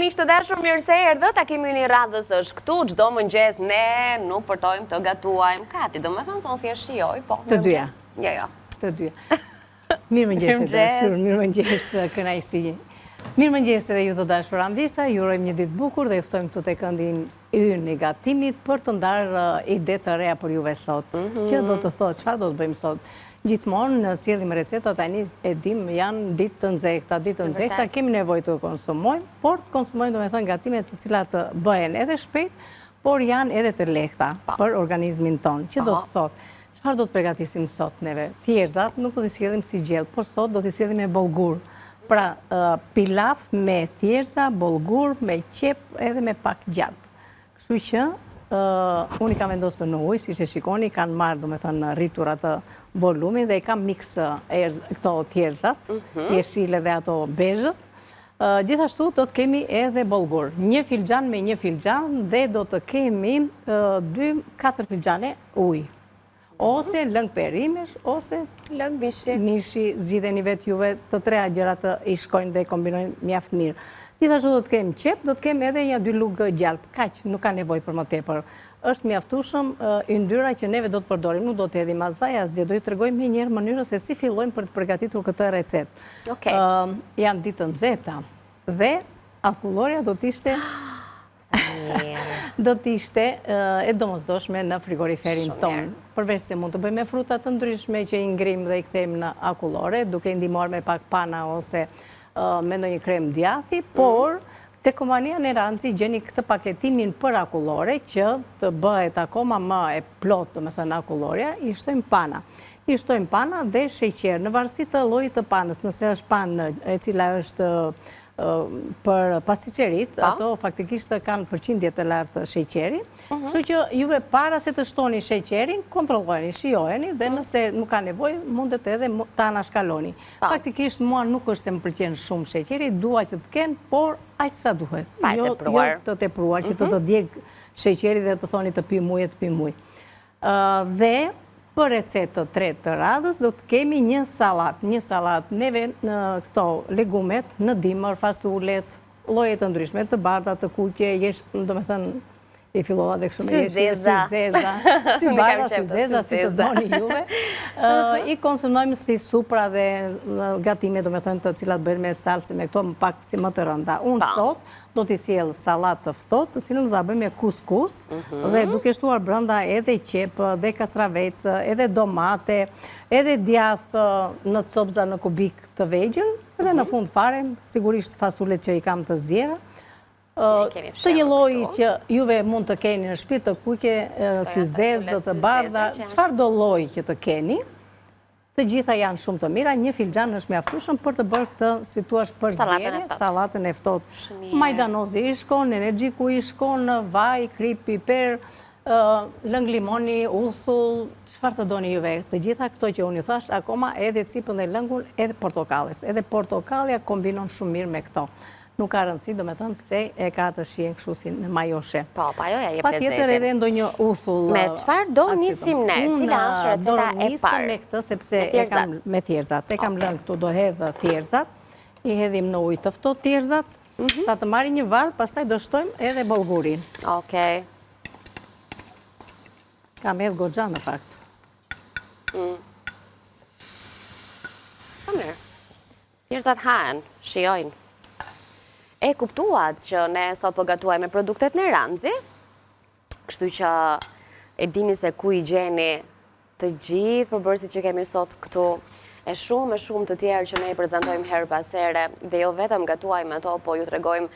Miq të dashur, mirë se erdhët. Takimi i radhës është këtu, çdo mëngjes ne nuk përtojmë të gatuajmë kati. Domethënë son thjesht shijoj, po. Të dyja. Jo. Të dyja. Mirëmëngjes, dashur, mirëmëngjes, kënaqësi. Mirëmëngjes edhe ju të dashur Ambisa, ju urojmë një ditë bukur dhe juftojmë këtu te këndin ynë i gatimit për të ndarë ide të reja për juve sot. Që do të thotë, çfarë do të bëjmë sot? Gjithmonë sjellim receta, tani e dim janë ditë të nxehta, kemi nevojë të konsumojmë, por të konsumojmë domethënë gatime të cilat bëhen edhe shpejt, por janë edhe të lehta për organizmin tonë. Që do të thotë, çfarë do të përgatisim sot neve? Thjerrzat nuk do t'i sjellim si gjellë, por sot do t'i sjellim me bollgur. Pra, pilaf me thjerza, bollgur, me qep edhe me pak gjalp. Kështu që unë i kam vendosur në ujë, siç e shikoni, kanë marrë domethënë rritur atë volumin dhe i kam mix këto thjerrzat, jeshile dhe ato bezhët. Gjithashtu do të kemi edhe bollgur, 1 filxhan me 1 filxhan dhe do të kemi 2-4 filxhane ujë. Ose lëng perimesh, ose lëng mishi. Mishi, zgjidheni vetë juve, të treja gjërat i shkojnë dhe i kombinojnë mjaft mirë. Gjithashtu do të kemi qep, do të kemi edhe 1-2 lugë gjalp. Kaq, nuk ka nevojë për më tepër. Është mjaftueshëm yndyra që neve do të përdorim, nuk do të hedhim as vaj as gjë, do ju tregoj më njëherë mënyrën se si fillojmë për të përgatitur këtë recetë. Okej. Janë ditë të nxehta dhe akullorja do të ishte e domosdoshme në frigoriferin tonë. Përveç se mund të bëjmë me fruta të ndryshme që i ngrim dhe i kthejmë në akullore, duke i ndihmuar me pak pana ose me ndonjë krem djathi, por te kompania Neranci gjeni këtë paketimin për akullore që të bëhet akoma më e plot, domethënë akulloria, i shtojmë pana. I shtojmë pana dhe sheqer në varësi të llojit të panës. Nëse është panë e cila është për pastiqerit, ato faktikisht kanë përqindje të lartë sheqeri. Kështu që juve para se të shtoni sheqerin, kontrollojeni, shijojeni dhe nëse nuk ka nevojë, mundet edhe ta anashkaloni. Faktikisht mua nuk është se më pëlqen shumë sheqeri, dua që të kenë, por aq sa duhet. Jo të tepruar, që të djeg sheqeri dhe të thoni të pi ujë. Dhe për recetë të tretë të radhës, do të kemi një salat. Një salat, neve në këto legumet, në dimër, fasulet, lloje të ndryshme, të bardha, të kuqe, domethënë i fillova dhe kështu me syzeza, si të doni juve. I konsumojmë si supra dhe gatime, domethënë të cilat bëhen me salcë, me këto më pak si më të rënda. Unë sot do t'i sjell sallatë të ftohtë, të cilën do ta bëj me kuskus dhe duke shtuar brenda edhe qep, dhe kastravecë, edhe domate, edhe djath në copza në kubik të vegjël, dhe në fund fare sigurisht fasulet që i kam të zjera. Të një lloji që juve mund të keni në shtëpi, të kuqe, syzezë, të bardha, çfarë do lloji që të keni, të gjitha janë shumë të mira, 1 filxhan është mjaftueshëm për të bërë këtë, si thua, përzierje, sallatën e ftohtë. Majdanozi i shkon, energjiku i shkon, vaj, krip, piper, lëng limoni, uthull, çfarë të doni juve. Të gjitha këto që unë ju thash, akoma edhe cipën dhe lëngun, edhe portokallës. Edhe portokallia kombinon shumë mirë me këto. Nuk ka rëndësi, domethënë pse e ka të shihen kështu si në majoshe. Po, ajoja jep lezetin. Patjetër edhe ndonjë uthull. Me çfarë do nisim ne? Cila është receta e parë? Do nisim me këtë sepse e kam me thjerrzat. E kam lënë këtu, do hedh thjerrzat. I hedhim në ujë të ftohtë thjerrzat, sa të marrin një varr, pastaj do shtojmë edhe bollgurin. Okej. Kam hedh goxha në fakt. Po mirë. Thjerrzat hahen, shijojnë. E kuptuat që ne sot po gatuajmë me produktet Neranci, kështu që e dini se ku i gjeni të gjithë përbërësit që kemi sot këtu, e shumë të tjerë që ne i prezentojmë herë pas here, dhe jo vetëm gatuajmë ato, po ju tregojmë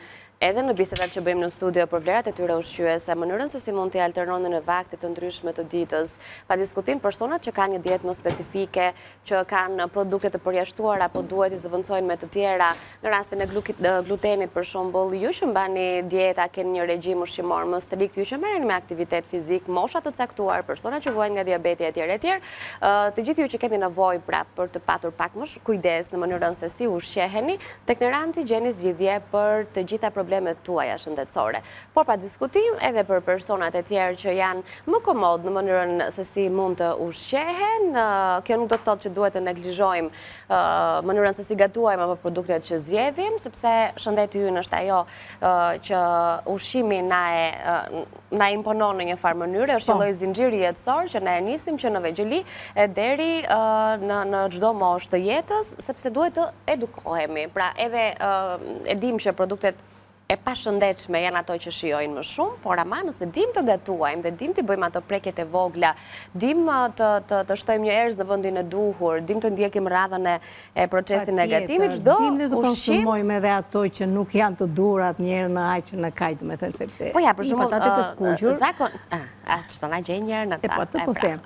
edhe në bisedat që bëjmë në studio për vlerat e tyre ushqyese, mënyrën se si mund t'i alternoni në vakte të ndryshme të ditës, pa diskutim personat që kanë një dietë më specifike, që kanë produkte të përjashtuara, apo duhet i zëvendësojnë me të tjera, në rastin e glutenit për shembull, ju që mbani dieta, keni një regjim ushqimor më strikt, ju që merreni me aktivitet fizik, mosha të caktuar, personat që vuajnë nga diabeti etj. Të gjithë ju që keni nevojë për të patur pak më kujdes në mënyrën se si ushqeheni, tek Neranci gjeni zgjidhje për të gjitha problemet tuaja shëndetësore. Por pa diskutim edhe për personat e tjerë që janë më komod në mënyrën se si mund të ushqehen, kjo nuk do të thotë që duhet të neglizhojmë mënyrën se si gatuajmë apo produktet që zgjedhim, sepse shëndeti ynë është ajo që ushqimi na imponon në një farë mënyrë, është një lloj zinxhiri jetësor që ne e nisim që në vegjëli e deri në çdo moshë të jetës, sepse duhet të edukohemi. Pra edhe e dim që produktet e pashëndetshme janë ato që shijojnë më shumë, por ama nëse dim të gatuajmë dhe dim të bëjmë ato prekjet e vogla, dim të shtojmë një erëz në vendin e duhur, dim të ndjekim radhën e procesit negativit, çdo dim të ushqim. konsumojmë edhe ato që nuk janë të durat njerë në aq në kaq, do të thënë, sepse Po ja, për shembull, patatet të skuqur. zakon, ç'të na gjej një herë në Po tap. të po them.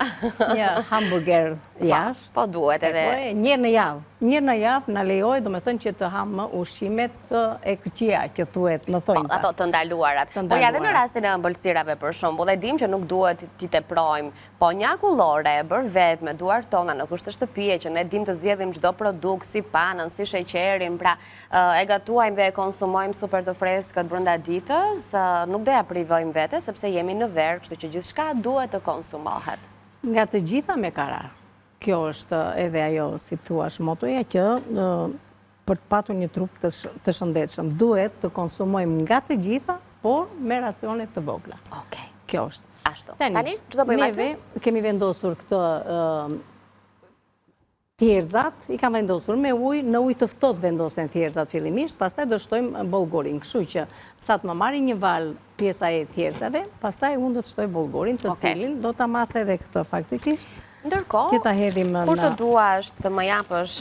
Një hamburger jashtë. Po duhet edhe. Njërë në javë. Njërë në javë në lejoj, do me thënë që të hamë ushqimet e këqia, që thuet, në thonjë. Ato të ndaluarat. Po ja, dhe në rastin e ëmbëlsirave për shembull, e dim që nuk duhet t'i teprojmë, po një akullore e bërë vetë me duart tona në kusht të shtëpie, që ne dim të zgjedhim çdo produkt, si panën, si sheqerin, pra e gatuajmë dhe e konsumojmë super të freskët brenda ditës, nuk do ja privojmë vete, sepse jemi në verë, kështu që gjithçka duhet të konsumohet. Nga të gjitha me karar. Kjo është edhe ajo, si thuash, motoja që për të patur një trup të shëndetshëm, duhet të konsumojmë nga të gjitha, por me racionet të vogla. Okej. Kjo është. Ashtu. Tani, ç'do bëjmë aty? Neve kemi vendosur këtë thjerëzat, i kam vendosur me ujë, në ujë të ftohtë vendosen thjerëzat fillimisht, pastaj do shtojmë bollgurin. Kështu që sa të më marrë një val pjesa e thjerëzave, pastaj unë do të shtoj bollgurin, të cilin do ta mas edhe këtë faktikisht. Ndërkohë, që ta hedhim kur të duash të më japësh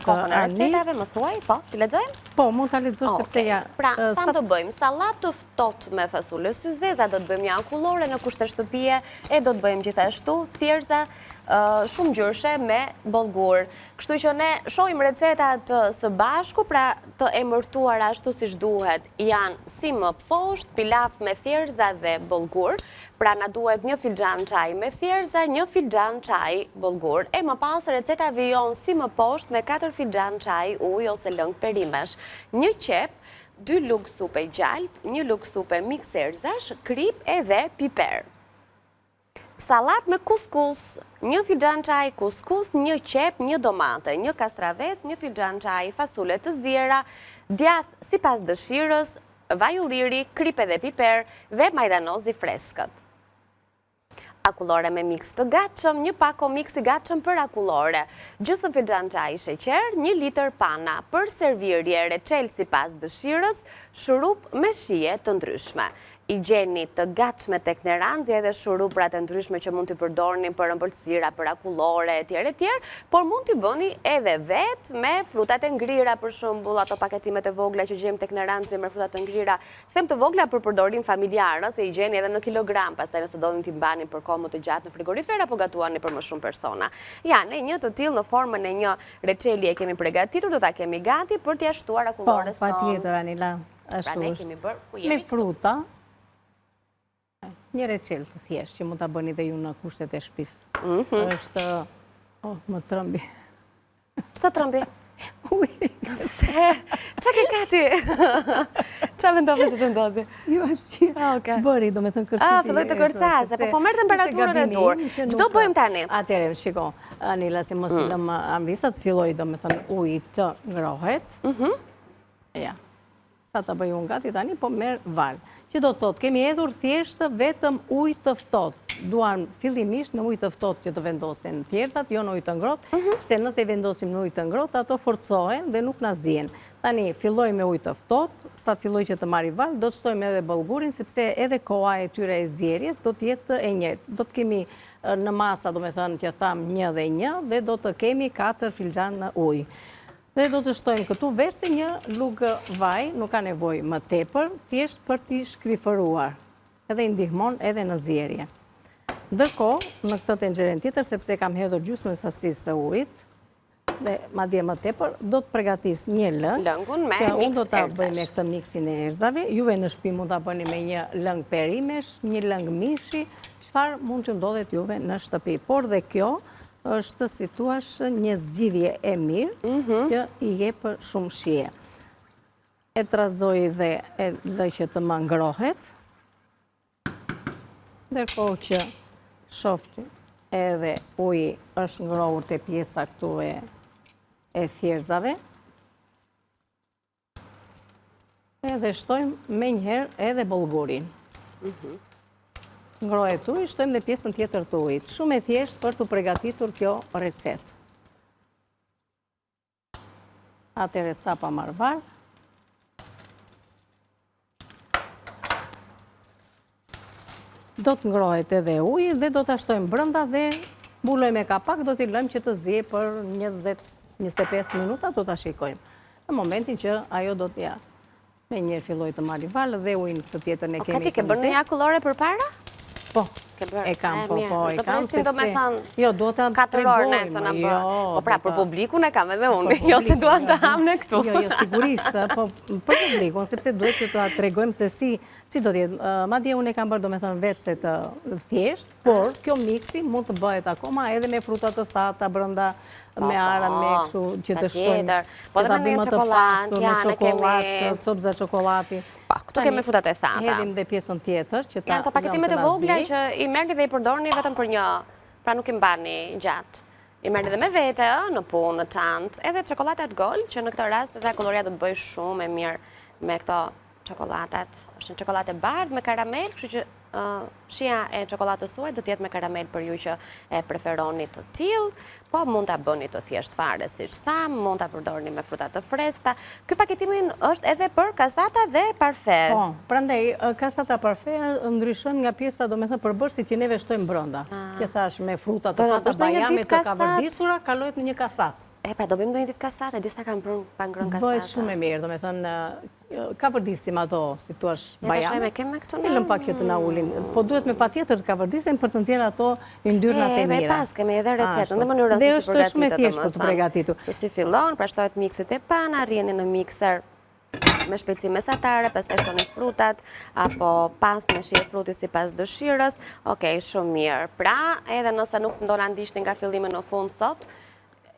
kohën e recetave, më thuaj, po, ti lexojmë? Po, mund ta lexosh sepse ja. Pra, sa do bëjmë? Sallatë të ftohtë me fasule syzeza, do të bëjmë një akullore në kusht të shtëpie, e do të bëjmë gjithashtu thjerëza shumë ngjyrshe me bollgur. Kështu që ne shohim recetat së bashku, pra të emërtuara ashtu siç duhet, janë si më poshtë, pilaf me thjerëza dhe bollgur. Pra na duhet një filxhan çaj me thjerëza, një filxhan çaj bollgur, e më pas receta vijon si më poshtë me 4 filxhan çaj ujë ose lëng perimesh, një qep, 2 lugë supe gjalp, 1 lugë supe miks erëzash, krip edhe piper. Sallat me kuskus, 1 filxhan çaj kuskus, 1 qep, 1 domate, 1 kastravec, 1 filxhan çaj fasule të ziera, djath sipas dëshirës, vaj ulliri, krip edhe piper dhe majdanoz i freskët. Akullore me miks të gatshëm, një pako miks i gatshëm për akullore, gjysmë filxhan çaj sheqer, 1 litër pana, për servirje reçel sipas dëshirës, shurup me shije të ndryshme. I gjeni të gatshme tek Neranzi edhe shuruprat e ndryshme që mund t'i përdorni për ëmbëlsira, për akullore, etj, por mund t'i bëni edhe vetë me frutat e ngrira, për shembull, ato paketimet e vogla që gjejmë tek Neranzi me frutat e ngrira, them të vogla për përdorim familjar, se i gjeni edhe në kilogram, pastaj nëse do t'i mbani për kohë më të gjatë në frigorifer apo gatuani për më shumë persona. Ja, ne një të tillë në formën e një reçeli e kemi përgatitur, do ta kemi gati për t'i shtuar akullores tonë. Po, patjetër, Anila, ashtu është. Me fruta. Një reçel të thjeshtë që mund ta bëni dhe ju në kushtet e shtëpisë. Është më trëmbi. Ç'të trëmbi? Uj. Pse? Ç'a ke gati? Ç'a mendove se të ndodhi? Jo, asgjë. Bëri, domethënë kërcitje. Filloi të kërcase, po merr temperaturën e dur. Ç'do bëjmë tani? Atëherë, shiko, Anila, si mos i lëm ambisat, filloi domethënë uji të ngrohet. Ja. Sa ta bëj unë gati tani, po merr val. Që do të thotë, kemi hedhur thjesht vetëm ujë të ftohtë. Duan fillimisht në ujë të ftohtë që të vendosen thjerëzat, jo në ujë të ngrohtë, se nëse i vendosim në ujë të ngrohtë, ato forcohen dhe nuk na zihen. Tani filloj me ujë të ftohtë, sa të filloj që të marri val, do të shtojmë edhe bollgurin, sepse edhe koha e tyre e zjerjes do të jetë e njëjtë. Do të kemi në masa, domethënë që tham 1 dhe 1, dhe do të kemi 4 filxhan në ujë. Dhe do të shtojmë këtu verse një lugë vaj, nuk ka nevojë më tepër, thjesht për t'i shkrifëruar. Edhe i ndihmon edhe në zjerje. Ndërkohë, në këtë tenxherën tjetër, sepse kam hedhur gjysmën e sasisë së ujit, dhe madje më tepër, do të përgatis një lëng. Lëngun me Unë miks do ta erëzash. bëj me këtë miksin e erëzave. Juve në shtëpi mund ta bëni me një lëng perimesh, një lëng mishi, çfarë mund të ndodhet juve në shtëpi. Por dhe kjo është, si thuash, një zgjidhje e mirë që i jep shumë shije. e trazoj dhe e lë që të më ngrohet. Ndërkohë që shoftë edhe uji është ngrohur të pjesa këtu e thjerëzave. Edhe shtojmë me njëherë edhe bollgurin. Ngrohet uji, shtojmë dhe pjesën tjetër të ujit. Shumë e thjeshtë për të përgatitur kjo recetë. Atëre sapa marvar. Do të ngrohet edhe uji dhe do të ashtojmë brënda dhe mbulojmë me kapak, do t'i lëmë që të zje për 20-25 minuta, do t'a shikojmë. Në momentin që ajo do t'ja me njërë filloj të marri valë dhe ujnë këtë tjetër ne kemi të Kati, ke bërë një akullore për para? Po, e kam, po, e kam, jo, do të 4 orë netën, po pra, për publikun e kam edhe unë, jo se duan të hamë në këtu. Jo, sigurisht, po për publikun, sepse duhet që të tregojmë se si do t'jetë. Madje unë e kam bërë, do me thënë, veç se të thjesht, por kjo miksi mund të bëhet akoma edhe me frutat të thata brënda, me ara, me këshu që të shtojmë. Po dhe me një çokolat, me çokolat, copë za çokolati. Këtu kemi frutat e thata. Hedhim dhe pjesën tjetër që ta janë të paketimet e vogla që i merrni dhe i përdorni vetëm për një, pra nuk i mbani gjatë. I merrni dhe me vete, në punë, në çantë, edhe çokolatat Gold, që në këtë rast edhe akoloria do të bëjë shumë e mirë me këto çokolatat. Është një çokoladë e bardhë me karamel, kështu që shija e çokoladës suaj do të jetë me karamel për ju që e preferoni të tillë, po mund ta bëni të thjesht fare, siç tham, mund ta përdorni me fruta të freskëta. Ky paketimi është edhe për kasata dhe parfe. Po, prandaj kasata parfe ndryshon nga pjesa, domethënë përbërësit që neve shtojmë brenda. Që thash me fruta të thata bajame të kavërdisura, kalohet në një kasat. Pra do bëjmë ndonjë ditë kasate, disa kanë pa ngrënë kasata. Bëhet shumë e mirë, domethënë kavërdisim ato, si thua bajame. Ne lëm pak që të na ulin, po duhet me patjetër të kavërdisim për të nxjerrë ato yndyrnat e mira. Pas kemi edhe recetën dhe mënyrën si të përgatitet. Dhe është shumë e thjeshtë për të përgatitur. Se si fillon, pra shtohet miksit e pana, rrieni në mikser me shpejtësi mesatare, pastaj shtoni frutat, apo pas me shije fruti sipas dëshirës. Okej, shumë mirë. Pra, edhe nëse nuk ndona ndiqni nga fillimi në fund sot,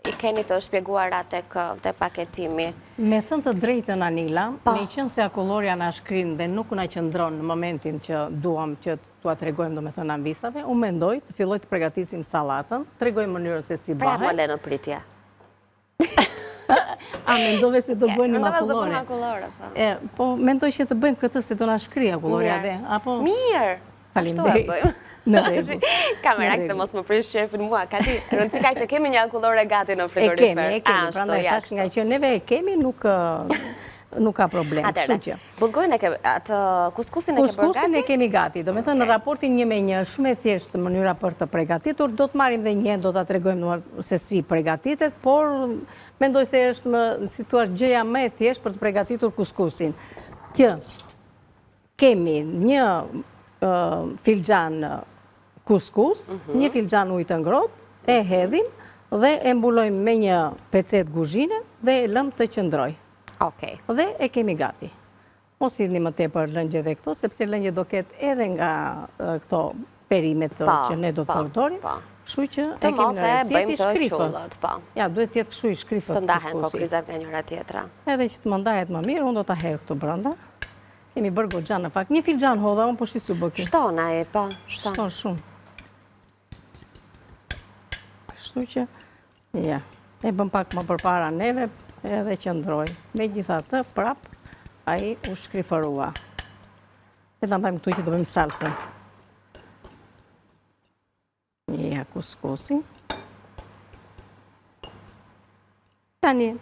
i keni të shpjeguara tek paketimi. Me thënë të drejtën, Anila, me qënë se akulloria na shkrin dhe nuk na qëndron në momentin që duam që t'ua tregojmë do me thënë anvisave, unë mendoj të filloj të përgatisim salatën, tregojmë mënyrën se si bëhet. Pra më le në pritje. A, mendove se do bëjmë në akullore. Po, mendoj që të bëjmë këtë se do na shkri akulloria dhe. Mirë, ashtu e bëjmë. Kamera këse mos më prish shefin mua, Kati, rëndësika që kemi një akullore gati në frigorifer. E kemi, prandaj thash nga që neve e kemi, nuk ka problem. Atëre, bulgojnë e ke, atë kuskusin e ke bërë gati? Kuskusin e kemi gati, do me thënë në raportin 1-1, shumë e thjeshtë mënyra për të pregatitur, do të marim dhe një, do të tregojmë se si pregatitet, por mendoj se është, si thua, gjëja më e thjeshtë për të pregatitur kuskusin. Që kemi një filxhan kuskus, një filxhan ujë të ngrohtë, e hedhim dhe e mbulojmë me një pecet guzhine dhe e lëm të qëndroj. Dhe e kemi gati. Mos hidhni më tepër lëngje dhe këto, sepse lëngje do ketë edhe nga këto perimet që ne do të përdorim. Kështu që e kemi në rreth të shkrifët. Ja, duhet tjetë kështu i shkrifët. Të ndahen po krizat nga njëra tjetra. Edhe që të më ndahet më mirë, unë do të hedhë këtu brenda. Kemi bërë goxhan në fakt. Një filxhan hodha, unë po shisu bëki. Shtona e, pa. Shton shumë. Kështu që, ja, e bëm pak më përpara neve edhe qëndroj. Me gjitha të, prap, a i u shkrifërua. E da mbajmë këtu që do bëjmë salcën. Ja, kuskusi. Tani,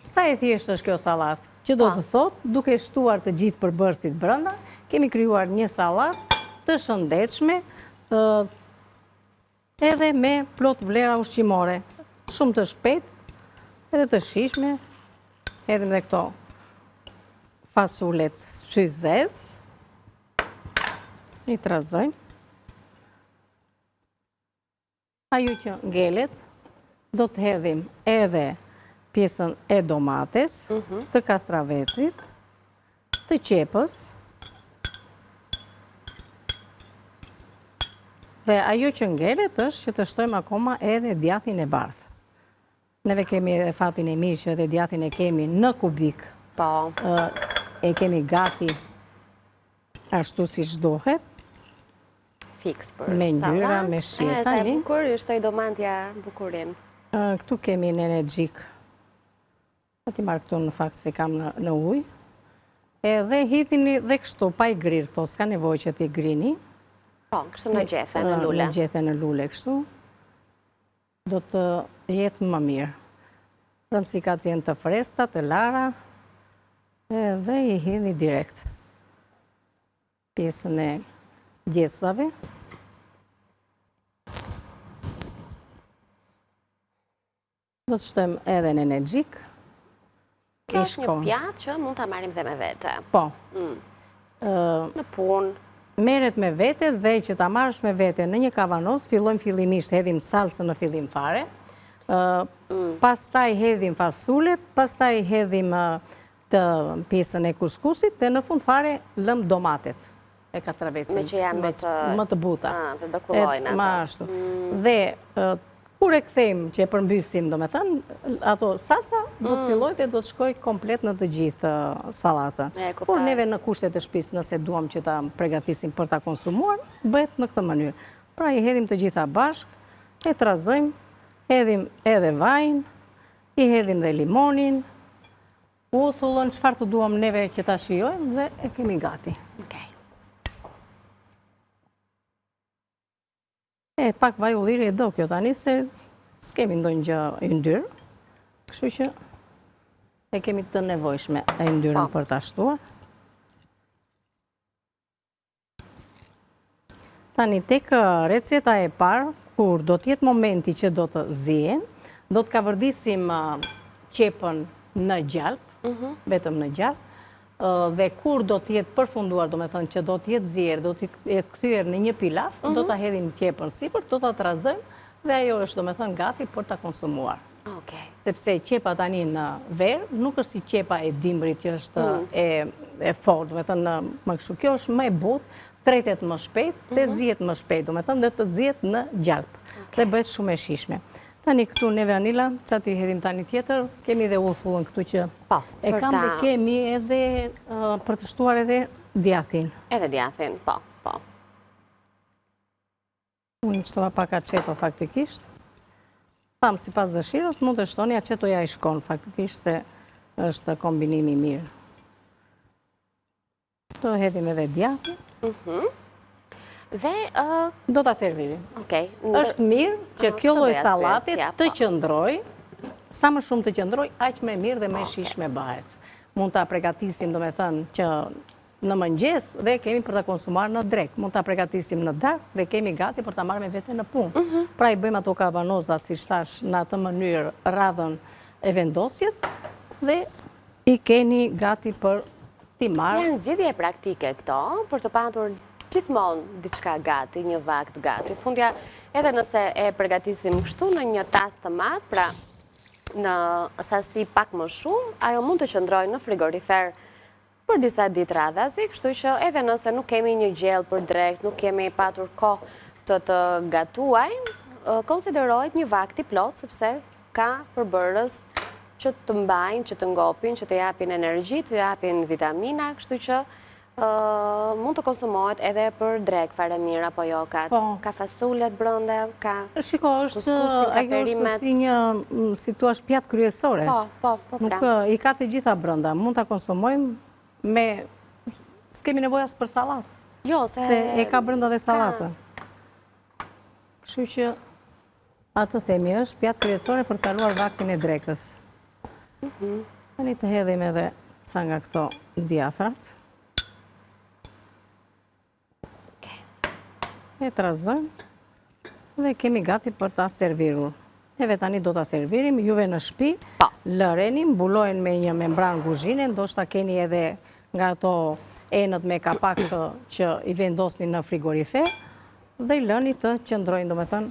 sa e thjeshtë është kjo salatë? Që do të thot, duke shtuar të gjithë përbërësit brenda, kemi kryuar një salat të shëndetshme edhe me plot vlera ushqimore. Shumë të shpejt edhe të shishme, edhe me këto fasulet syzes. I trazojmë. Ajo që ngelet, do të hedhim edhe pjesën e domates, të kastravecit, të qepës, dhe ajo që ngelet është që të shtojmë akoma edhe djathin e bardhë. Neve kemi edhe fatin e mirë që edhe djathin e kemi në kubik e kemi gati ashtu si shdohet, Fiks për me ngjyra, sallatë. me shije. Sa e Tani, bukur, ju shtoj domantja bukurin. këtu kemi në energjik. Ti marrë këtu në fakt se kam në ujë. Edhe hidhini dhe kështu, pa i grirë to, s'ka nevoj që ti grini. Po, kështu në gjethe, në lule. Në gjethe në lule kështu. Do të jetë më mirë. Rëndësikat vjen të fresta, të lara, dhe i hidhi direkt pjesën e gjetësave. Do të shtojmë edhe në energjik. Kjo është një pjatë që mund të marrim dhe me vete. Po. Në punë. Merret me vete dhe që ta marrësh me vete në një kavanos, fillojmë fillimisht, hedhim salsën në fillim fare, pastaj hedhim fasulet, pastaj hedhim të pjesën e kuskusit dhe në fund fare lëm domatet e kastravecin. Me që janë më të buta. Të do kullojnë Ma ashtu. Dhe kur e kthejmë që e përmbysim, do me thënë, ato salsa do të filloj dhe do të shkoj komplet në të gjithë salatën. Por neve në kushtet e shtëpisë, nëse duam që ta përgatisim për ta konsumuar, bëhet në këtë mënyrë. Pra i hedhim të gjitha bashk, e trazojmë, hedhim edhe vajin, i hedhim dhe limonin, uthullën, çfarë të duam neve që ta shijojmë dhe e kemi gati. Pak vaj ulliri e do kjo tani, se s'kemi ndonjë gjë yndyrë, kështu që e kemi të nevojshme e yndyrën për të ashtuar. Tani, tek receta e parë, kur do t'jetë momenti që do të zihen, do të kavërdisim qepën në gjalp, vetëm në gjalp, dhe kur do t'jetë përfunduar, do me thënë që do t'jetë zjerë, do t'jetë kthyer në një pilaf, do t'a hedhim qepën sipër, do t'a trazojmë dhe ajo është, do me thënë, gati për t'a konsumuar. Sepse qepa tani në verë nuk është si qepa e dimbrit që është e fortë, do me thënë, më kështu, kjo është më e butë, tretet më shpejt dhe zihet më shpejt, do me thënë, dhe të zihet në gjalp dhe bëhet shumë e shishme. Tani këtu neve anila, që aty hedhim tani tjetër, kemi dhe uthullën këtu që e kam dhe kemi edhe për të shtuar edhe djathin. Edhe djathin, po. Unë qëtova pak aceto faktikisht. Thamë si pas dëshirës, mund të shtoni acetoja i shkon faktikisht se është kombinimi mirë. Do hedhim edhe djathin. Dhe do ta servirim. Është mirë që kjo lloj sallatit të qëndroj, sa më shumë të qëndroj, aq më mirë dhe më shishme bëhet. Mund ta përgatisim, domethënë, që në mëngjes dhe kemi për ta konsumuar në drekë. Mund ta përgatisim në darkë dhe kemi gati për ta marrë me vete në punë. Pra i bëjmë ato kavanoza, siç thash, në atë mënyrë radhën e vendosjes dhe i keni gati për t'i marrë. Janë zgjedhje praktike këto për të patur gjithmonë diçka gati, një vakt gati. Fundja, edhe nëse e përgatisim kështu në një tas të madh, pra në sasi pak më shumë, ajo mund të qëndrojë në frigorifer për disa ditë radhazi, kështu që edhe nëse nuk kemi një gjellë për drekë, nuk kemi patur kohë të gatuajmë, konsiderohet një vakt i plot, sepse ka përbërës që të mbajnë, që të ngopin, që të japin energji, të japin vitamina, kështu që mund të konsumohet edhe për drek fare mirë, apo jo, ka fasullet brënde, ka kuskusin, ka perimet. Si një, si tu është pjatë kryesore. Po, nuk i ka të gjitha brënda, mund të konsumojmë me, s'kemi nevojës për salatë. Jo, se e ka brënda dhe salatë. Kështu që atë themi është pjatë kryesore për të kaluar vaktin e drekës. Tani të hedhim edhe sa nga këto djathrat. E trazojmë dhe kemi gati për ta servirur. Neve tani do ta servirim, juve në shtëpi, lëreni, mbulojnë me një membran kuzhine, ndoshta keni edhe nga ato enët me kapak që i vendosni në frigorifer dhe i lëni të qëndrojnë, domethënë,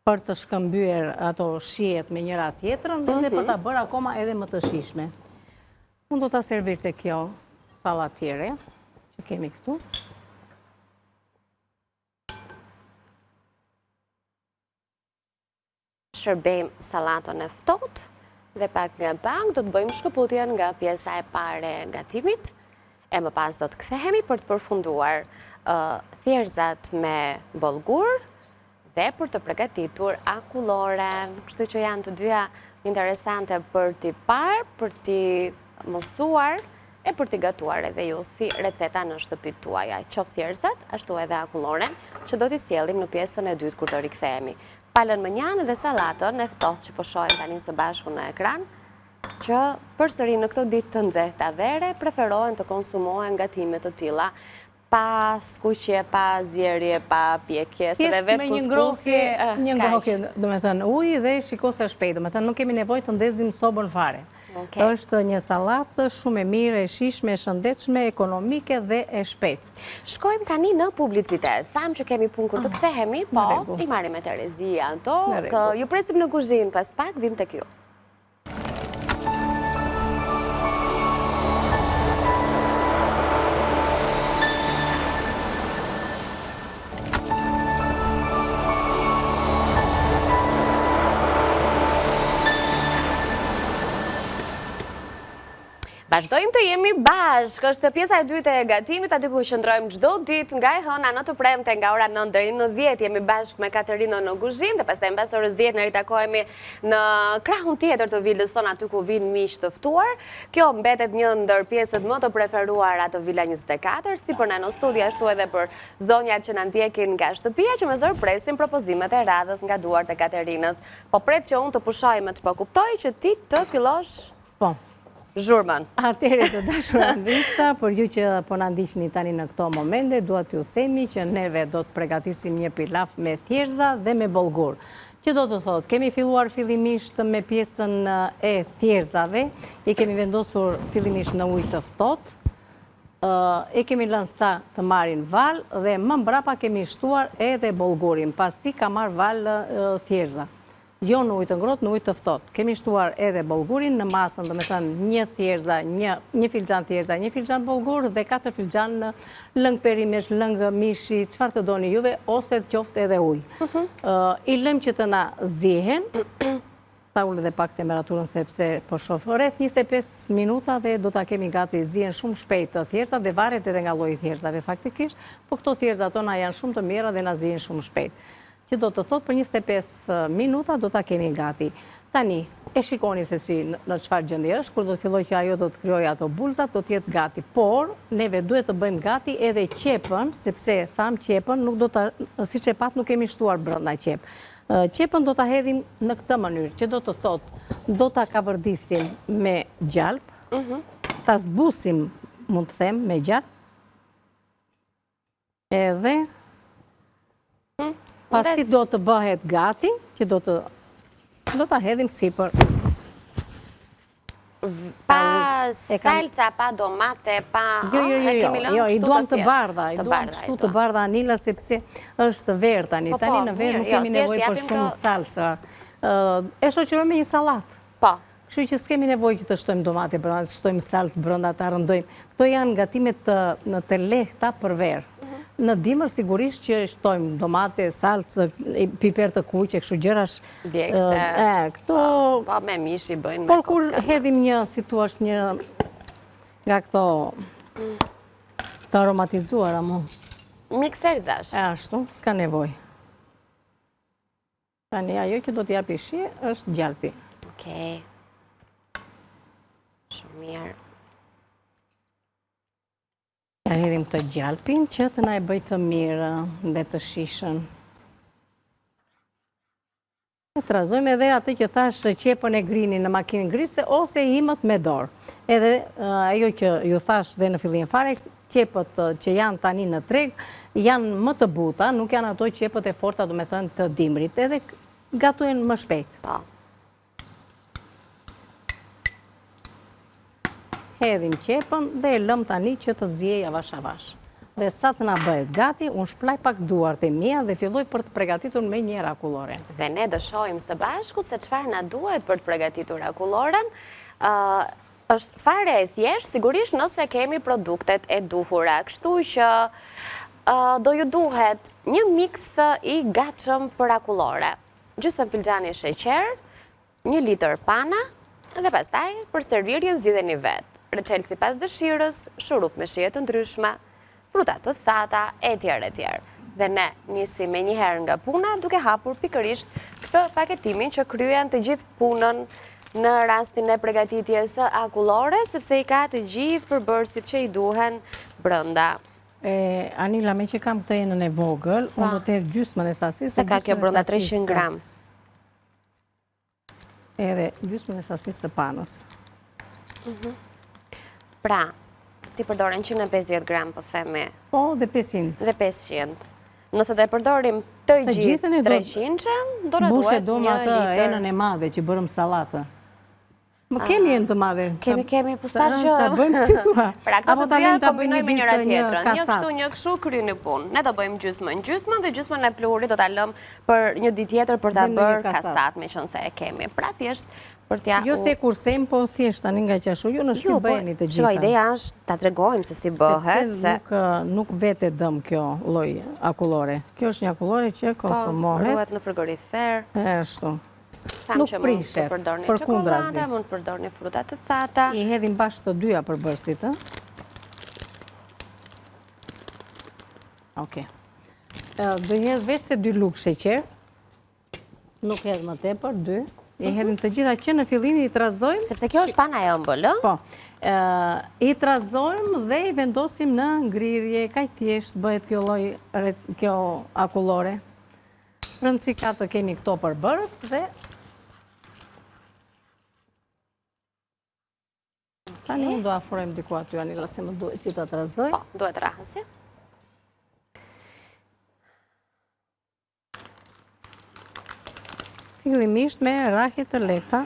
për të shkëmbyer ato shijet me njëra tjetrën dhe për ta bërë akoma edhe më të shishme. Unë do ta servirte kjo salatiere që kemi këtu. Shërbejmë salatën e ftohtë dhe pak nga bank, do të bëjmë shkëputjen nga pjesa e pare gatimit, e më pas do të kthehemi për të përfunduar thjerëzat me bollgur dhe për të përgatitur akulloren. Kështu që janë të dyja interesante për t'i parë, për t'i mësuar e për t'i gatuar edhe ju si receta në shtëpit tuaja. Qoftë thjerëzat, ashtu edhe akulloren, që do t'i sjellim në pjesën e dytë kur të rikthehemi. Palën mënjanë dhe salatën e ftohtë që po shohim tani së bashku në ekran, që përsëri në këto ditë të nxehta vere preferohen të konsumohen gatime të tilla pa skuqje, pa zjerje, pa pjekje, se dhe vetë kuskusi. Një ngrohje, do me thënë, ujë dhe shikose shpejt, do me thënë, nuk kemi nevojë të ndezim sobën fare. Është një salatë shumë e mirë, e shishme, e shëndetshme, ekonomike dhe e shpejt. Shkojmë tani në publicitet. Thamë që kemi punë kur të kthehemi, po i marrim me Terezia ato, ju presim në kuzhinë, pas pak vim tek ju. Vazhdojmë të jemi bashkë, është pjesa e dytë e gatimit, aty ku qëndrojmë çdo ditë nga e hëna në të premte nga ora 9 deri në 10, jemi bashkë me Katerinën në kuzhinë, dhe pastaj mbas orës 10 ne ritakohemi në krahun tjetër të vilës tonë, aty ku vinë miq të ftuar. Kjo mbetet një ndër pjesët më të preferuara të Villa 24, si për ne në studio ashtu edhe për zonjat që na ndjekin nga shtëpia, që me zor presin propozimet e radhës nga duart e Katerinës. Po pret që unë të pushoj më të po kuptoj që ti të fillosh. Po. Zhurmën. Atëherë të dashur andista, për ju që po na ndiqni tani në këto momente, dua t'ju themi që neve do të përgatisim një pilaf me thjerza dhe me bollgur. Që do të thotë, kemi filluar fillimisht me pjesën e thjerzave, i kemi vendosur fillimisht në ujë të ftohtë, e kemi lënë sa të marrin val dhe më mbrapa kemi shtuar edhe bollgurin, pasi ka marrë val thjerza. Jo në ujë të ngrohtë, në ujë të ftohtë. Kemi shtuar edhe bollgurin në masën, do me thënë një thjerza, një filxhan thjerza, një filxhan bollgur dhe 4 filxhan lëng perimesh, lëng mishi, çfarë të doni juve, ose qoftë edhe ujë. I lëm që të na zihen, ta ulë dhe pak temperaturën sepse po shoh rreth 25 minuta dhe do ta kemi gati, zihen shumë shpejt të thjerza dhe varet edhe nga lloji i thjerzave faktikisht, po këto thjerza tona janë shumë të mira dhe na zihen shumë shpejt. Që do të thotë për 25 minuta do ta kemi gati. Tani, e shikoni se si në çfarë gjendje është, kur do të filloj që ajo do të krijojë ato bulzat, do të jetë gati. Por, neve duhet të bëjmë gati edhe qepën, sepse tham qepën, nuk do ta, siç e pat nuk kemi shtuar brenda qep. Qepën do ta hedhim në këtë mënyrë, që do të thotë, do ta kavërdisim me gjalp, ta zbusim, mund të them, me gjalp, edhe pasi do të bëhet gati, që do ta hedhim sipër. Pa salca, pa domate, pa... Jo, i duam të bardha, i duam kështu të bardha anila, sepse është verë tani. Tani në verë nuk kemi nevojë për shumë salca. E shoqërojmë me një sallatë. Po. Kështu që s'kemi nevojë që të shtojmë domate brenda, të shtojmë salcë brenda, ta rëndojmë. Këto janë gatimet të lehta për verë. Në dimër sigurisht që shtojmë domate, salcë, piper të kuqe, kështu gjërash. Djegse. Këto... Po me mish i bëjnë me por kur hedhim një, si thua, një nga këto të aromatizuara mu. Mikserzash. Ashtu, s'ka nevojë. Tani ajo që do t'ja pishi është gjalpi. Okej. Shumë mirë. Ja hedhim të gjalpin që të na e bëj të mirë dhe të shishën. Trazojmë edhe atë që thash qepën e grini në makinë ngrise ose imët me dorë. Edhe ajo që ju thash dhe në fillim fare, qepët që janë tani në treg janë më të buta, nuk janë ato qepët e forta, do me thënë, të dimrit, edhe gatuhen më shpejt. Hedhim qepën dhe e lëm tani që të zjej avash avash. Dhe sa të na bëhet gati, unë shplaj pak duart e mia dhe filloj për të përgatitur me një akulloren. Dhe ne do shohim së bashku se çfarë na duhet për të përgatitur akulloren. Është fare e thjeshtë, sigurisht nëse kemi produktet e duhura, kështu që do ju duhet një miks i gatshëm për akullore. Gjysmë filxhani sheqer, 1 litër pana Dhe pastaj, për servirjen zgjidheni vetë. Reçelë sipas dëshirës, shurup me shije të ndryshme, fruta të thata, etj. Dhe ne nisim me njëherë nga puna duke hapur pikërisht këtë paketimin që kryen të gjithë punën në rastin e përgatitjes së akullore, sepse i ka të gjithë përbërësit që i duhen brenda. Anila, me që kam këtë jenën e vogël, unë do të hedh gjysmën e sasisë. Se ka kjo brenda 300 gram. Edhe gjysmën e sasisë së panës. Pra, ti përdoren 150 gram, po themi. Po, dhe 500. Dhe 500. Nëse të e përdorim të gjithë 300, do në duhet 1 litër. Enën e madhe që bërëm salatë. Më kemi enë të madhe. Kemi, pustar që... Ta bëjmë si thua. Pra, këto të dyja kombinojmë me njëra tjetrën. Një kështu, një kështu, kryeni punë. Ne do bëjmë gjysmën dhe gjysmën e pluhurit do ta lëmë për një ditë tjetër për ta bërë kasat, me qënë se e kemi. Pra, thjesht për t'ja... Jo se kursem, po thjesht tani nga qashu, ju në shpi bëjeni të gjitha. Jo, ideja është ta tregojmë se si bëhet. Sepse nuk vete dëm kjo lloj akullore. Kjo është një akullore që konsumohet. Ruhet në frigorifer. Ashtu. Nuk prishet, për çokoladë, mund të përdorni fruta të thata. I hedhim bashkë të dyja përbërësit. Oke. Do i hedh veç se 2 lugë sheqer. Nuk hedh më tepër, 2. I hedhim të gjitha që në fillim i trazojmë. Sepse kjo është pana e ëmbël, ë? Po. I trazojmë dhe i vendosim në ngrirje, kaq thjesht bëhet kjo akullore. Rëndësi ka të kemi këto përbërës dhe tani unë do afrojmë diku aty, Anila, se më duhet që të trazoj. Po, duhet rahësi. Fillimisht me rrahje të lehta.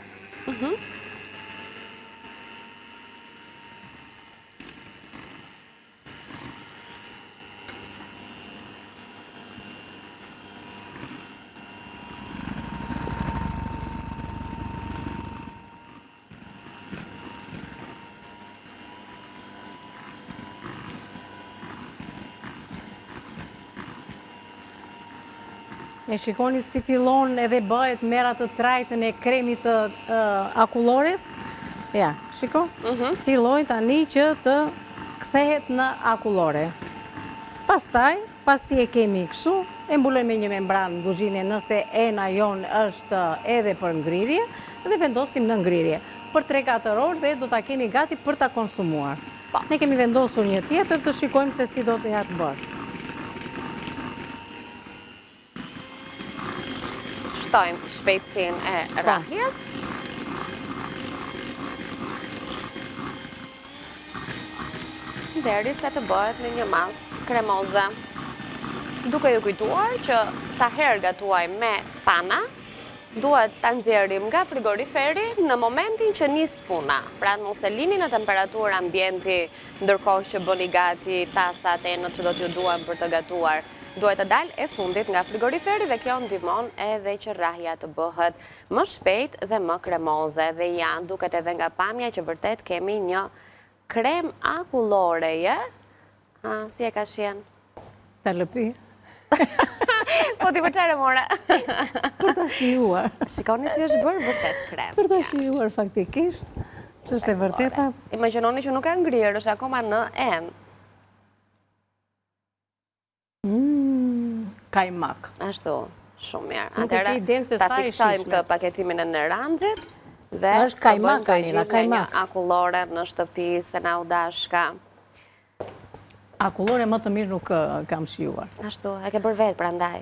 E shikoni si fillon edhe bëhet merat të trajtën e kremit të akullores. Ja, shiko. Filloj tani që të kthehet në akullore. Pastaj, pasi e kemi kështu, e mbuloj me një membran në kuzhine nëse ena jon është edhe për ngrirje dhe vendosim në ngrirje. Për 3-4 orë dhe do ta kemi gati për ta konsumuar. Ne kemi vendosur një tjetër të shikojmë se si do të ja të bërë. Shtojmë shpejtësinë e rrahjes. Derisa të bëhet në një masë kremoze. Duke ju kujtuar që sa herë gatuajmë me pana, duhet ta nxjerrim nga frigoriferi në momentin që nis puna. Pra mos e lini në temperaturë ambienti ndërkohë që bëni gati tasat e enët që do t'ju duan për të gatuar. Duhet të dalë e fundit nga frigoriferi dhe kjo ndihmon edhe që rrahja të bëhet më shpejt dhe më kremoze. Dhe janë duket edhe nga pamja që vërtet kemi një krem akullore, si e ka shien? Ta lëpi? Po ti për çfarë more? Për ta shijuar. Shikoni si është bërë vërtet krem. Për ta shijuar faktikisht, që është e vërteta. Imagjinoni që nuk ka ngrirë, është akoma në enë. Kajmak. Ashtu, shumë mirë. Nuk e ke idenë se ta sa e fiksojmë shishme. këtë paketimin e në randzit dhe Është kajmak, të Anila, gjithë me një kajmak. akullore në shtëpi se na u dashka. Akullore më të mirë nuk kam shijuar. Ashtu, e ke bërë vetë prandaj.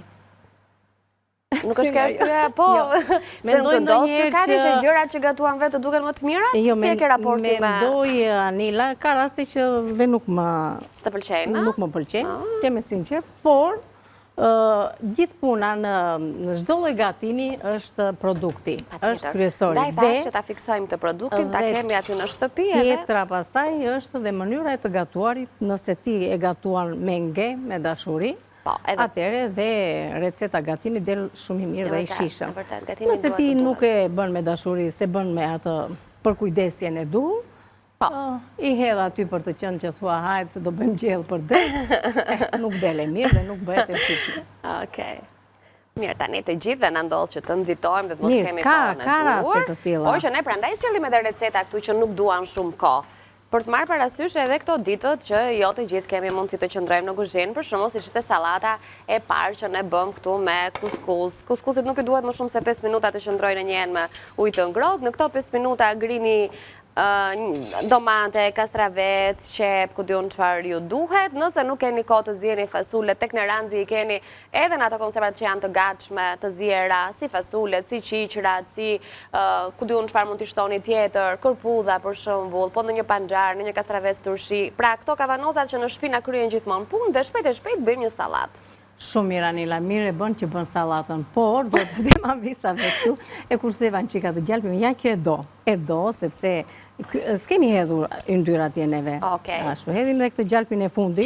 Nuk është kjo arsye, po. Që në të Mendoj ndodhë ty ndonjëherë kati që që- gjërat që gatuan vetë të duken më të mira? Jo, Si e ke raporti me... mendoj, Anila, ka raste që dhe nuk më Së të pëlqejnë? pëlqejnë, jemi sinqert, por gjithë puna në çdo lloj gatimi është produkti, është kryesori. Ndaj thash që ta fiksojmë të produktin, ta dhe kemi aty në shtëpi edhe... Tjetra pasaj është dhe mënyra e të gatuarit, nëse ti e gatuan me nge, me dashuri, Po, edhe... atëre dhe receta gatimi del shumë i mirë dhe i shishëm. vërtet, gatimi Nëse duhet ti të nuk e bën me dashuri, se bën me atë për kujdesjen e duhur, i hedh aty për të qenë që thua hajtë se do bëjmë gjellë për del, nuk dele mirë dhe nuk bëhet e shishme. Okej. Mirë, tani të gjithë dhe në ndodhë që të nëzitojmë dhe të mos kemi kohë në ka dur. raste të tilla. Por që ne prandaj sjellim edhe receta këtu që nuk duan shumë kohë. Për të marrë parasysh edhe këto ditët që jo të gjithë kemi mundësi të qëndrojmë në kuzhinë, për shembull siç ishte sallata e parë që ne bëm këtu me kuskus. Kuskusit nuk i duhet më shumë se 5 minuta të qëndrojnë në njën me ujë të ngrohtë. Në këto 5 minuta grini domate, kastravet, qep, ku diun çfarë ju duhet. Nëse nuk keni kohë të zjeni fasule, tek në ranzi i keni edhe në ato konservat që janë të gatshme, të zjera, si fasulet, si qiqrat, si ku diun çfarë mund t'i shtoni tjetër, kërpudha për shembull, po në një panxhar, në një kastravet turshi. Pra këto kavanozat që në shtëpi na kryen gjithmonë punë dhe shpejt e shpejt bëjmë një sallatë. Shumë mirë, Anila, mirë e bën që bën sallatën, por do të them avisave këtu, e kurseva në qika të gjalpim, ja që e do, sepse s'kemi hedhur yndyra atje neve. Ashtu, hedhim dhe këtë gjalpin e fundi,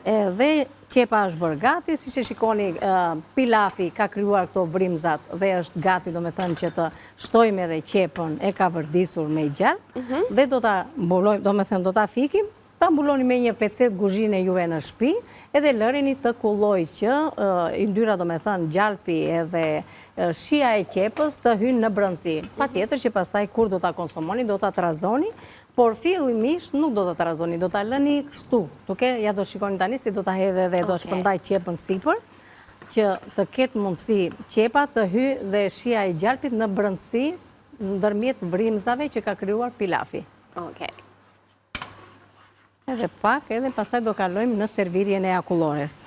dhe qepa është bërë gati, si që shikoni pilafi ka kryuar këto vrimzat dhe është gati, do me thënë që të shtojmë edhe qepën e ka vërdisur me gjalp, dhe do të mbulojmë, do me thënë do të fikim, ta mbuloni me një pecet guzhine juve në shtëpi, edhe lërini të kulloj që yndyra do me thënë gjalpi edhe shia e qepës të hynë në brëndësi. Pa tjetër që pastaj kur do të konsumoni, do të trazoni, por fillimisht nuk do të trazoni, do të lëni kështu. Ja do shikoni tani si do të hedhe dhe do shpërndaj qepën sipër, që të ketë mundësi qepa të hy dhe shia e gjalpit në brëndësi ndërmjet vrimzave që ka kryuar pilafi. Edhe pak, edhe pastaj do kalojmë në servirjen e akullores.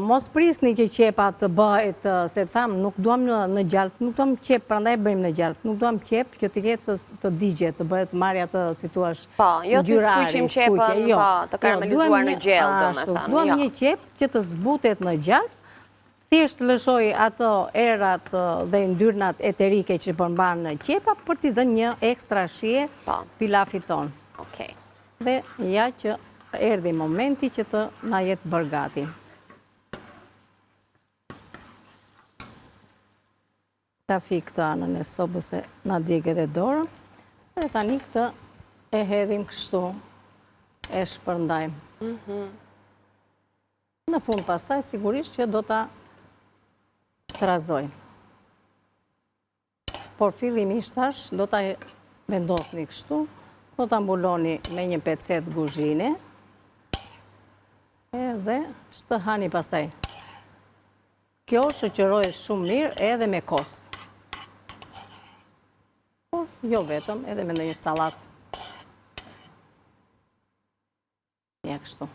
Mos prisni që qepa të bëhet, se thamë, nuk duam në gjalp, nuk duam qep, prandaj bëjmë në gjalp, nuk duam qep që të ketë të digje, të bëhet marja të situash po, jo si skuqim qepën, po, të karamelizuar në gjellë, do me thamë. Duam një qep që të zbutet në gjalp, thjesht lëshoj ato erat dhe ndyrnat eterike që përmban në qepa për t'i dhe një ekstra shije pilafit ton. Dhe ja që erdhi momenti që të na jetë bërgati. Ta fi këtë anën e sobës e na djegë dhe dorën, dhe tani këtë e hedhim kështu, e shpërndajmë. Në fund pastaj sigurisht që do ta trazoj. Por fillimisht tash do ta vendosni kështu, do ta mbuloni me një pecet guzhine, edhe që të hani pastaj. Kjo shoqërohet shumë mirë edhe me kos. Por jo vetëm, edhe me ndonjë sallatë. Ja kështu.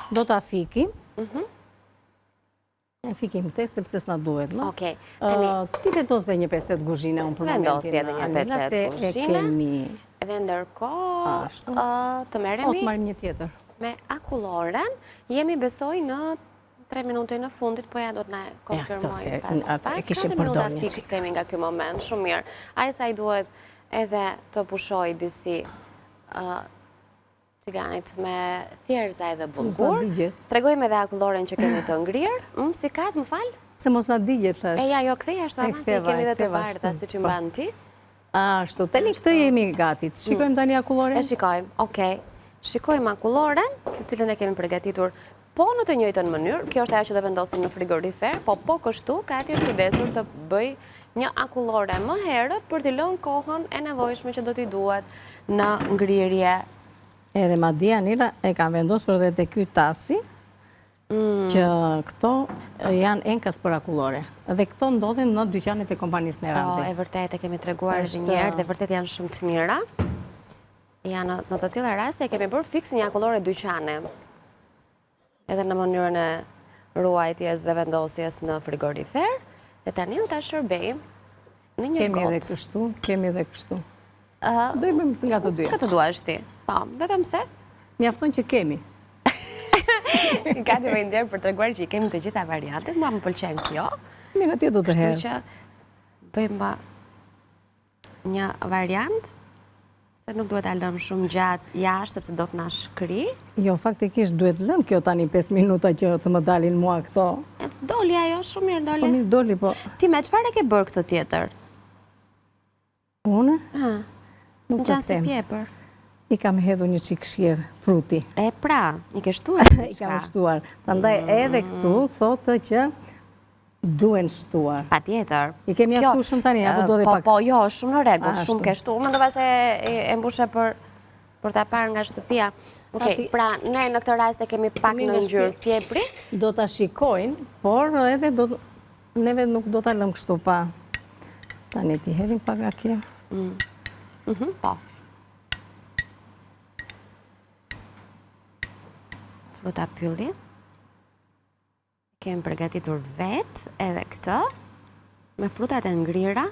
Do të fikim. E fikim të sepse s'na duhet, no? Ti vendos dhe një pecet guzhine unë për momentin. Vendosi edhe një pecet guzhine. Edhe ndërkohë të merremi një tjetër. Me akulloren. Jemi besoj në 3 minutë në fundit, po ja do të na konfirmojë pas pak. 4 minuta fiks kemi nga ky moment, shumë mirë. Ajsa i duhet edhe të pushoj disi ciganit me thjerza edhe bulgur. Tregojmë edhe akulloren që kemi të ngrirë. Si katë, më falë? Se mos na digjet, thash. Ja, jo, këtheja ashtu avans, i kemi dhe të bardha, si që mbanë ti. Ashtu, tani këtë jemi gati. Shikojmë tani akulloren? E shikojmë, okej. Shikojmë akulloren, të cilën e kemi përgatitur po në të njëjtën mënyrë. Kjo është ajo që do vendosim në frigorifer, po kështu, Kati është kujdesur të bëj një akullore më herët për t'i lënë kohën e nevojshme që do t'i duhet në ngrirje. Edhe madje Anila e kam vendosur edhe te ky tasi, që këto janë enkas për akullore. Dhe këto ndodhen në dyqanet e kompanisë Neranzi. Po, e vërtet e kemi treguar edhe një herë dhe vërtet janë shumë të mira. Janë në të tilla raste e kemi bërë fiks një akullore dyqane. Edhe në mënyrën e ruajtjes dhe vendosjes në frigorifer, dhe tani do ta shërbejmë në një gotë. Kemi edhe kështu. Do i bëjmë nga të dyja. Këtë duash ti? Po, vetëm se? Mjafton që kemi. Kati më ndjerë për të treguar që i kemi të gjitha variantet, ma më pëlqen kjo. Mirë, atje do të herë. Kështu që bëjmë një variant, se nuk duhet a lëmë shumë gjatë jashtë, sepse do të na shkri. Jo, faktikisht duhet lëmë kjo tani 5 minuta që të më dalin mua këto. Doli ajo, shumë mirë doli. Po mirë doli, po. Ti me çfarë ke bërë këtë tjetër? Unë? Nuk të them. Pjepër. I kam hedhur një çik shier fruti. E pra, i ke shtuar? I kam shtuar. Prandaj edhe këtu thotë që duhen shtuar. Pa tjetër. I kemi aftu shumë tani, apo do dhe pak? Po, jo, shumë në rregull, shumë ke shtuar. Mendova se e mbushe për ta parë nga shtëpia. Okej, pra ne në këtë rast e kemi pak në ngjyrë pjepri. Do ta shikojnë, por edhe neve nuk do ta lëm kështu pa. Tani ti hedhim pak nga kjo. Po. Fruta pylli. Kemi përgatitur vetë edhe këtë, me frutat e ngrira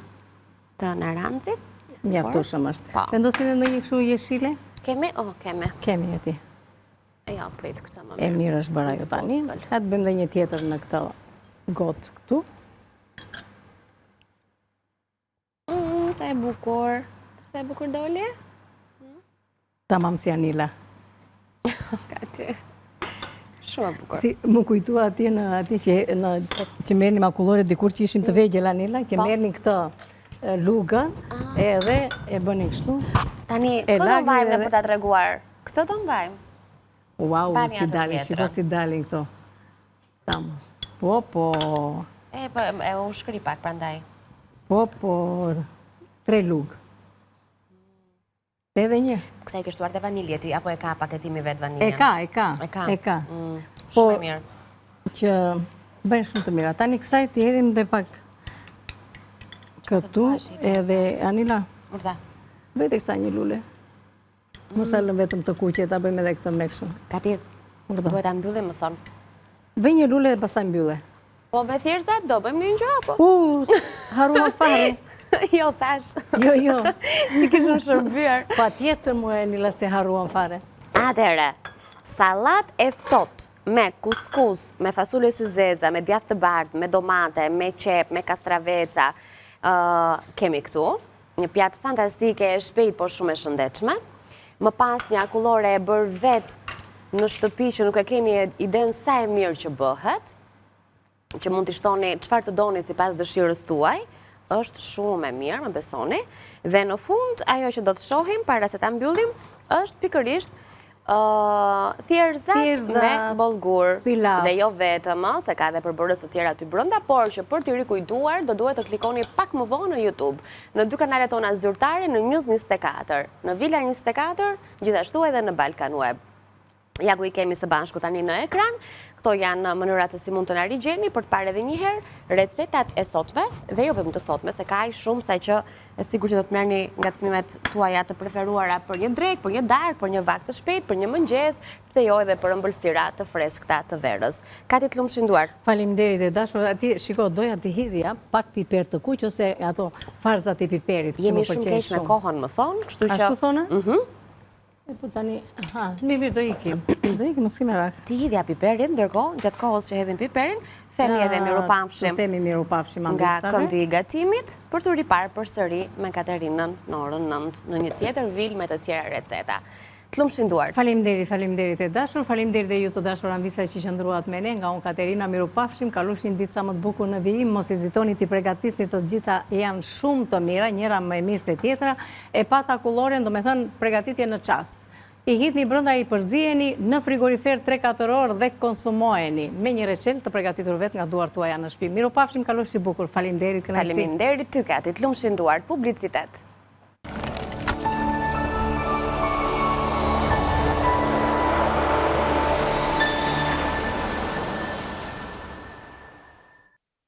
të naranxit. Mjaftueshëm është. Po. Vendosin edhe ndonjë kështu jeshile? Kemi? Kemi. Kemi ati. Ja, prit këtë më E mirë është bëra jo tani. Ka të bëjmë dhe një tjetër në këtë gotë këtu. Sa e bukur. Sa e bukur doli? Tamam si Anila. Kati. Shumë e bukur. Si më kujtua atje në atje që merrni makullore dikur që ishim të vegjël Anila, që merrni këtë lugën edhe e bënin kështu. Tani, këtë do mbajmë për ta treguar? Këtë do mbajmë? Wow, si dalin, shiko si dalin këto. Tam. Po. E u shkri pak, prandaj. Po, 3 lugë. Edhe një. Kësa i kështuar dhe vaniljeti, apo e ka paketimi vetë vaniljen? E ka. Shumë e mirë. Që bëjnë shumë të mira. Tani kësaj t'i hedhim dhe pak këtu, edhe Anila, Urda. vete kësa një lule. Mos ta lëm vetëm të kuqe, ta bëjmë edhe këtë mekshën. Kati, duhet ta mbyllim, më thonë. Vej një lule dhe pastaj mbylle. Po me thjerëzat do bëjmë një gjë, apo? Haruma fare. Jo, thash. Jo. Ti kishëm shërbyer. Pa tjetër mu e Anila se haruan fare. Atëre, salat e ftohtë me kuskus, me fasule syzeza, me djathë të bardhë, me domate, me qep, me kastraveca, kemi këtu. Një pjatë fantastike, e shpejt, por shumë e shëndetshme. Më pas një akullore e bërë vetë në shtëpi që nuk e keni idenë sa e mirë që bëhet, që mund t'i shtoni çfarë të doni sipas dëshirës tuaj, është shumë e mirë, më besoni. Dhe në fund, ajo që do të shohim, para se ta mbyllim, është pikërisht thjerëzat me bollgur. Pilav. Dhe jo vetëm, se ka edhe përbërës të tjera aty brenda, por që për t'i rikujtuar, do duhet të klikoni pak më vonë në YouTube, në 2 kanalet tona zyrtare, në News 24, në Villa 24, gjithashtu edhe në Balkan Web. Ja ku i kemi së bashku tani në ekran. Këto janë mënyrat se si mund të na rigjeni për të parë edhe një herë recetat e sotme, dhe jo vetëm të sotme, se ka aq shumë sa që e sigurt që do të merrni ngacmimet tuaja të preferuara për një drekë, për një darkë, për një vakt të shpejtë, për një mëngjes, pse jo edhe për ëmbëlsira të freskëta të verës. Kati të lumshinduar. Faleminderit e dashur. Aty shiko, doja të hidhja pak piper të kuq ose ato farzat e piperit. Jemi shumë keq me kohën, më thon, kështu që ashtu thonë? Po tani, mirë, do ikim. Mos kemi rak. Ti hidhja piperin, ndërkohë, gjatë kohës që hedhim piperin, themi edhe mirupafshim nga këndi i gatimit për të riparë përsëri me Katerinën në orën 9 në një tjetër vil me të tjera receta. Të lumshinduar. Faleminderit e dashur, faleminderit dhe ju të dashur anvisa që qëndruat me ne, nga unë Katerina, mirupafshim, kalofshin ditë sa më të bukur në vijim, mos hezitoni t'i përgatisni, të gjitha janë shumë të mira, njëra më e mirë se tjetra, e pata kulloren, do me thënë përgatitje në qast. I hitni brenda, i përzijeni në frigorifer 3-4 orë dhe konsumojeni me një recel të përgatitur vetë nga duar tuaja në shtëpi. Mirupafshim, kalofshi bukur. Faleminderit, kënaqësi. Faleminderit ty, Kati, të lumshinduar, publicitet.